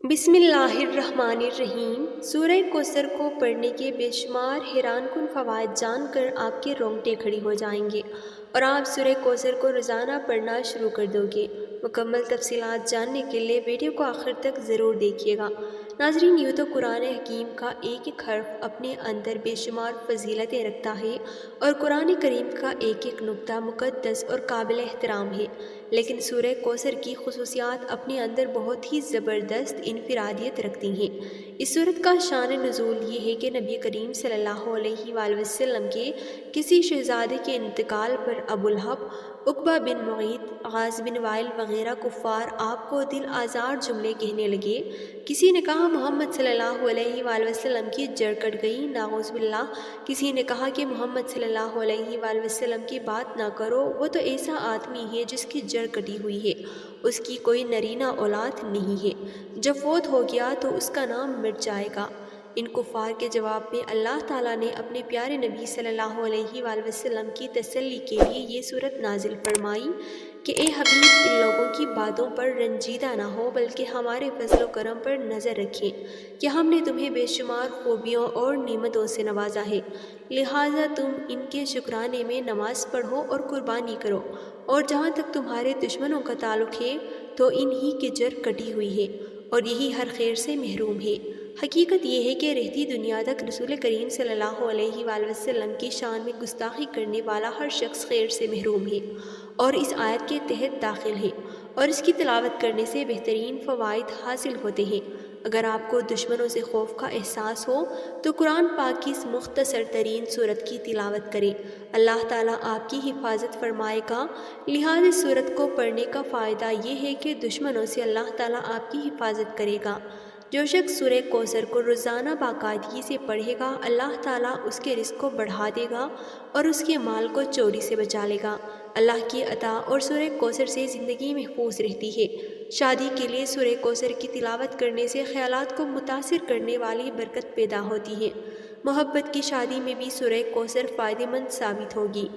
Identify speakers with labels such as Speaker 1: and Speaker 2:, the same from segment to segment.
Speaker 1: بسم اللہ الرحمن الرحیم۔ سورہ کوثر کو پڑھنے کے بے شمار حیران کن فوائد جان کر آپ کے رونگٹے کھڑی ہو جائیں گے اور آپ سورہ کوثر کو روزانہ پڑھنا شروع کر دو گے۔ مکمل تفصیلات جاننے کے لیے ویڈیو کو آخر تک ضرور دیکھیے گا۔ ناظرین، یوں تو قرآن حکیم کا ایک ایک حرف اپنے اندر بے شمار فضیلتیں رکھتا ہے اور قرآن کریم کا ایک ایک نقطہ مقدس اور قابل احترام ہے، لیکن سورہ کوثر کی خصوصیات اپنے اندر بہت ہی زبردست انفرادیت رکھتی ہیں۔ اس سورت کا شان نزول یہ ہے کہ نبی کریم صلی اللہ علیہ وآلہ وسلم کے کسی شہزادے کے انتقال پر ابو لہب، عقبہ بن معیط، عاص بن وائل وغیرہ کفار آپ کو دل آزار جملے کہنے لگے۔ کسی نے کہا محمد صلی اللہ علیہ وآلہ وسلم کی جڑ کٹ گئی، نعوذ باللہ۔ کسی نے کہا کہ محمد صلی اللہ علیہ وآلہ وسلم کی بات نہ کرو، وہ تو ایسا آدمی ہے جس کی جڑ کٹی ہوئی ہے، اس کی کوئی نرینہ اولاد نہیں ہے، جب فوت ہو گیا تو اس کا نام مٹ جائے گا۔ ان کفار کے جواب میں اللہ تعالیٰ نے اپنے پیارے نبی صلی اللہ علیہ وآلہ وسلم کی تسلی کے لیے یہ سورت نازل فرمائی کہ اے حبیب، ان لوگوں کی باتوں پر رنجیدہ نہ ہو، بلکہ ہمارے فضل و کرم پر نظر رکھیں کہ ہم نے تمہیں بے شمار خوبیوں اور نعمتوں سے نوازا ہے، لہٰذا تم ان کے شکرانے میں نماز پڑھو اور قربانی کرو، اور جہاں تک تمہارے دشمنوں کا تعلق ہے تو انہی کی جڑ کٹی ہوئی ہے اور یہی ہر خیر سے محروم ہے۔ حقیقت یہ ہے کہ رہتی دنیا تک رسول کریم صلی اللہ علیہ وآلہ وسلم کی شان میں گستاخی کرنے والا ہر شخص خیر سے محروم ہے اور اس آیت کے تحت داخل ہے، اور اس کی تلاوت کرنے سے بہترین فوائد حاصل ہوتے ہیں۔ اگر آپ کو دشمنوں سے خوف کا احساس ہو تو قرآن پاک کی اس مختصر ترین سورت کی تلاوت کریں، اللہ تعالیٰ آپ کی حفاظت فرمائے گا۔ لہٰذا اس سورت کو پڑھنے کا فائدہ یہ ہے کہ دشمنوں سے اللہ تعالیٰ آپ کی حفاظت کرے گا۔ جو شخص سورہ کوثر کو روزانہ باقاعدگی سے پڑھے گا، اللہ تعالیٰ اس کے رزق کو بڑھا دے گا اور اس کے مال کو چوری سے بچا لے گا۔ اللہ کی عطا اور سورہ کوثر سے زندگی محفوظ رہتی ہے۔ شادی کے لیے سورہ کوثر کی تلاوت کرنے سے خیالات کو متاثر کرنے والی برکت پیدا ہوتی ہے۔ محبت کی شادی میں بھی سورہ کوثر فائدہ مند ثابت ہوگی۔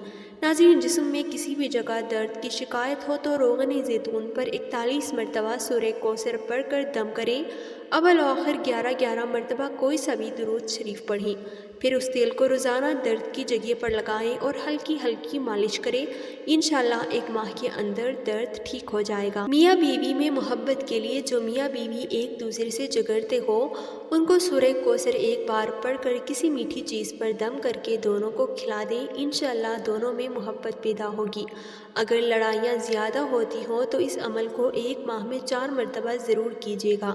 Speaker 1: ناظرین، جسم میں کسی بھی جگہ درد کی شکایت ہو تو روغن زیتون پر 41 مرتبہ سورہ کوثر پڑھ کر دم کریں، اول و آخر 11 مرتبہ کوئی سا بھی درود شریف پڑھیں، پھر اس تیل کو روزانہ درد کی جگہ پر لگائیں اور ہلکی ہلکی مالش کریں۔ انشاءاللہ ایک ماہ کے اندر درد ٹھیک ہو جائے گا۔ میاں بیوی میں محبت کے لیے جو میاں بیوی ایک دوسرے سے جھگڑتے ہو، ان کو سورہ کوثر ایک بار پڑھ کر کسی میٹھی چیز پر دم کر کے دونوں کو کھلا دیں، انشاءاللہ دونوں میں محبت پیدا ہوگی۔ اگر لڑائیاں زیادہ ہوتی ہوں تو اس عمل کو ایک ماہ میں 4 مرتبہ ضرور کیجیے گا۔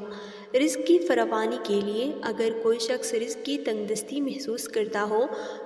Speaker 1: رزق کی فراوانی کے لیے اگر کوئی شخص رزق کی تنگ دستی محسوس کرتا ہو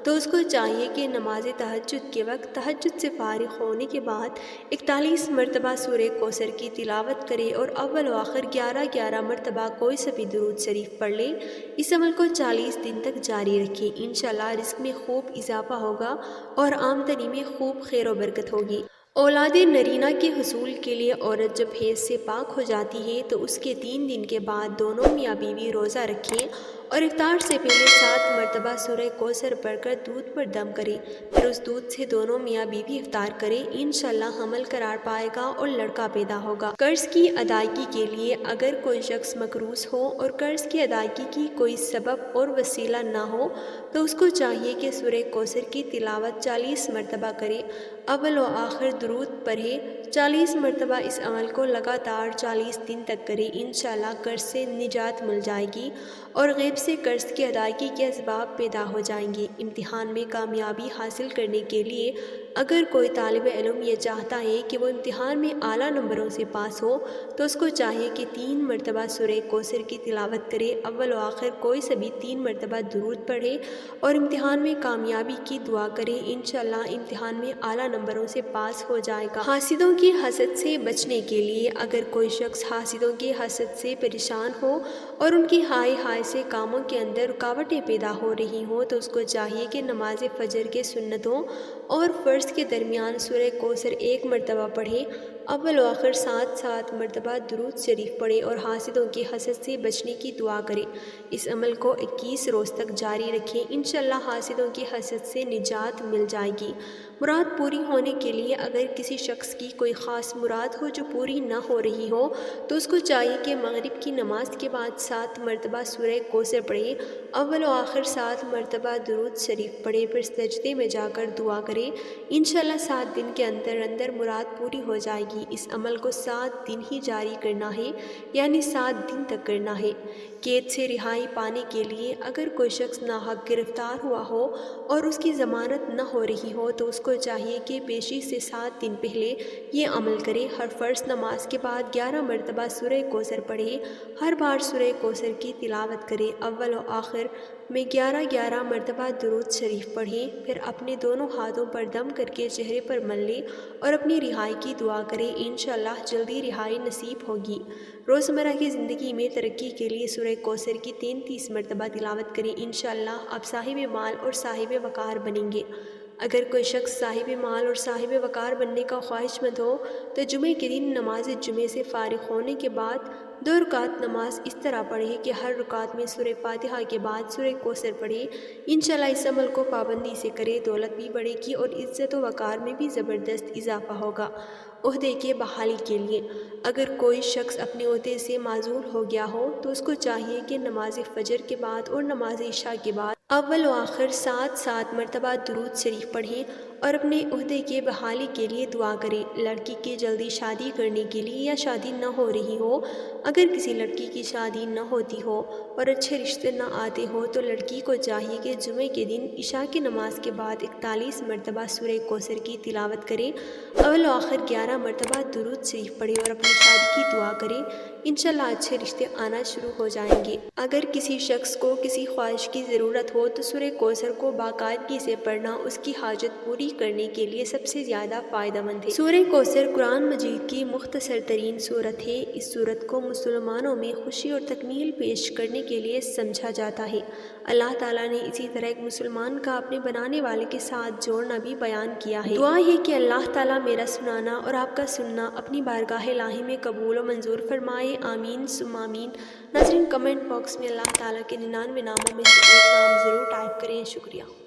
Speaker 1: تو اس کو چاہیے کہ نماز تہجد کے وقت تہجد سے فارغ ہونے کے بعد 41 مرتبہ سورہ کوثر کی تلاوت کرے اور اول و آخر 11 مرتبہ کوئی سا بھی درود شریف پڑھ لے۔ اس عمل کو 40 دن تک جاری رکھیں، انشاءاللہ رزق میں خوب اضافہ ہوگا اور آمدنی میں خوب خیر و برکت ہوگی۔ اولاد نرینہ کے حصول کے لیے عورت جب حیض سے پاک ہو جاتی ہے تو اس کے 3 دن کے بعد دونوں میاں بیوی روزہ رکھیں اور افطار سے پہلے 7 مرتبہ سورہ کوثر پڑھ کر دودھ پر دم کریں، پھر اس دودھ سے دونوں میاں بیوی افطار کریں، انشاءاللہ حمل قرار پائے گا اور لڑکا پیدا ہوگا۔ قرض کی ادائیگی کے لیے اگر کوئی شخص مقروض ہو اور قرض کی ادائیگی کی کوئی سبب اور وسیلہ نہ ہو تو اس کو چاہیے کہ سورہ کوثر کی تلاوت 40 مرتبہ کرے، اول و آخر درود پڑھے، 40 مرتبہ اس عمل کو لگاتار 40 دن تک کرے، انشاءاللہ قرض سے نجات مل جائے گی اور غیب سے قرض کی ادائیگی کے اسباب پیدا ہو جائیں گے۔ امتحان میں کامیابی حاصل کرنے کے لیے اگر کوئی طالب علم یہ چاہتا ہے کہ وہ امتحان میں اعلیٰ نمبروں سے پاس ہو تو اس کو چاہیے کہ 3 مرتبہ سورہ کوثر کی تلاوت کرے، اول و آخر کوئی سا بھی 3 مرتبہ درود پڑھے اور امتحان میں کامیابی کی دعا کرے، انشاءاللہ امتحان میں اعلیٰ نمبروں سے پاس ہو جائے گا۔ حاسدوں کی حسد سے بچنے کے لیے اگر کوئی شخص حاسدوں کی حسد سے پریشان ہو اور ان کی ہائے سے کاموں کے اندر رکاوٹیں پیدا ہو رہی ہوں تو اس کو چاہیے کہ نماز فجر کے سنتوں اور فرض کے درمیان سورہ کوثر 1 مرتبہ پڑھے، اول و آخر 7 مرتبہ درود شریف پڑھے اور حاسدوں کی حسد سے بچنے کی دعا کرے۔ اس عمل کو 21 روز تک جاری رکھیں، انشاءاللہ حاسدوں کی حسد سے نجات مل جائے گی۔ مراد پوری ہونے کے لیے اگر کسی شخص کی کوئی خاص مراد ہو جو پوری نہ ہو رہی ہو تو اس کو چاہیے کہ مغرب کی نماز کے بعد 7 مرتبہ سورہ کوثر پڑھے، اول و آخر 7 مرتبہ درود شریف پڑھے، پھر سجدے میں جا کر دعا کرے۔ انشاءاللہ 7 دن کے اندر اندر مراد پوری ہو جائے گی۔ اس عمل کو 7 دن ہی جاری کرنا ہے، یعنی 7 دن تک کرنا ہے۔ قید سے رہائی پانے کے لیے اگر کوئی شخص ناحق گرفتار ہوا ہو اور اس کی ضمانت نہ ہو رہی ہو تو اس کو چاہیے کہ پیشی سے 7 دن پہلے یہ عمل کرے۔ ہر فرض نماز کے بعد 11 مرتبہ سورہ کوثر پڑھے، ہر بار سورہ کوثر کی تلاوت کرے، اول و آخر میں 11 مرتبہ درود شریف پڑھیں، پھر اپنے دونوں ہاتھوں پر دم کر کے چہرے پر مل لے اور اپنی رہائی کی دعا کرے۔ انشاءاللہ جلدی رہائی نصیب ہوگی۔ روزمرہ کی زندگی میں ترقی کے لیے سورہ کوثر کی 33 مرتبہ تلاوت کریں۔ انشاءاللہ آپ صاحب مال اور صاحب وقار بنیں گے۔ اگر کوئی شخص صاحب مال اور صاحب وقار بننے کا خواہش مند ہو تو جمعے کے دن نماز جمعے سے فارغ ہونے کے بعد 2 رکعت نماز اس طرح پڑھے کہ ہر رکعت میں سورہ فاتحہ کے بعد سورہ کوثر پڑھے۔ انشاءاللہ اس عمل کو پابندی سے کرے، دولت بھی بڑھے گی اور عزت و وقار میں بھی زبردست اضافہ ہوگا۔ عہدے کے بحالی کے لیے اگر کوئی شخص اپنے عہدے سے معزول ہو گیا ہو تو اس کو چاہیے کہ نماز فجر کے بعد اور نماز عشاء کے بعد اول و آخر 7 مرتبہ درود شریف پڑھیں اور اپنے عہدے کے بحالی کے لیے دعا کریں۔ لڑکی کی جلدی شادی کرنے کے لیے یا شادی نہ ہو رہی ہو، اگر کسی لڑکی کی شادی نہ ہوتی ہو اور اچھے رشتے نہ آتے ہو تو لڑکی کو چاہیے کہ جمعے کے دن عشاء کی نماز کے بعد 41 مرتبہ سورہ کوثر کی تلاوت کرے، اول و آخر 11 مرتبہ درود شریف پڑھے اور اپنی شادی کی دعا کرے۔ انشاءاللہ اچھے رشتے آنا شروع ہو جائیں گے۔ اگر کسی شخص کو کسی خواہش کی ضرورت ہو تو سورہ کوثر کو باقاعدگی سے پڑھنا اس کی حاجت پوری کرنے کے لیے سب سے زیادہ فائدہ مند ہے۔ سورہ کوثر قرآن مجید کی مختصر ترین سورت ہے۔ اس سورت کو مسلمانوں میں خوشی اور تکمیل پیش کرنے کے لیے سمجھا جاتا ہے۔ اللہ تعالیٰ نے اسی طرح ایک مسلمان کا اپنے بنانے والے کے ساتھ جوڑنا بھی بیان کیا ہے۔ دعا ہے کہ اللہ تعالیٰ میرا سنانا اور آپ کا سننا اپنی بارگاہ الہی میں قبول و منظور فرمائے، آمین ثم آمین۔ ناظرین کمنٹ باکس میں اللہ تعالیٰ کے 99 ناموں میں سے ایک نام ضرور ٹائپ کریں۔ شکریہ۔